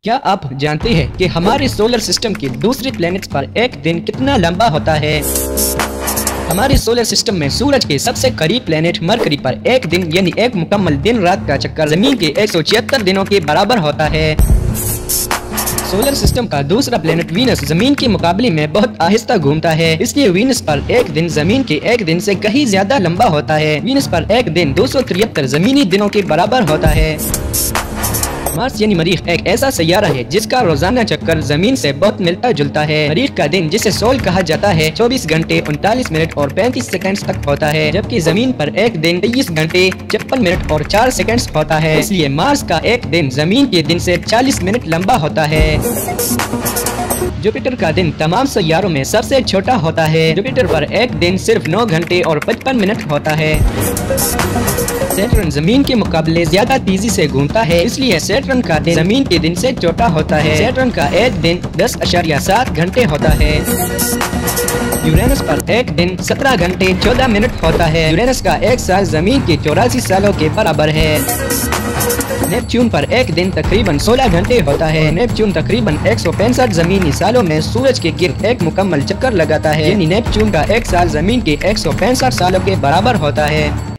क्या आप जानते हैं कि हमारे सोलर सिस्टम के दूसरे प्लैनेट्स पर एक दिन कितना लंबा होता है? हमारे सोलर सिस्टम में सूरज के सबसे करीब प्लैनेट मरकरी पर एक दिन यानी एक मुकम्मल दिन रात का चक्कर जमीन के 176 दिनों के बराबर होता है। सोलर सिस्टम का दूसरा प्लैनेट वीनस जमीन के मुकाबले में बहुत आहिस्ता घूमता है, इसलिए वीनस पर एक दिन जमीन के एक दिन से कहीं ज्यादा लंबा होता है। वीनस पर एक दिन 273 जमीनी दिनों के बराबर होता है। मार्स यानी मरीख एक ऐसा सैयारा है जिसका रोजाना चक्कर जमीन से बहुत मिलता जुलता है। मरीख का दिन जिसे सोल कहा जाता है 24 घंटे 39 मिनट और 35 सेकंड तक होता है, जबकि जमीन पर एक दिन 23 घंटे 56 मिनट और 4 सेकंड होता है। इसलिए मार्स का एक दिन जमीन के दिन से 40 मिनट लंबा होता है। जुपिटर का दिन तमाम सैयारों में सबसे छोटा होता है। जुपिटर पर एक दिन सिर्फ 9 घंटे और 55 मिनट होता है। सैटर्न जमीन के मुकाबले ज्यादा तेजी से घूमता है, इसलिए सैटर्न का दिन जमीन के दिन से छोटा होता है। सैटर्न का एक दिन 10.7 घंटे होता है। यूरेनस पर एक दिन 17 घंटे 14 मिनट होता है। यूरेनस का एक साल जमीन के 84 सालों के बराबर है। नेपच्यून पर एक दिन तकरीबन 16 घंटे होता है। नेपच्यून तकरीबन 165 जमीनी सालों में सूरज के गिर्द एक मुकम्मल चक्कर लगाता है, यानी नेपच्यून का एक साल जमीन के 165 सालों के बराबर होता है।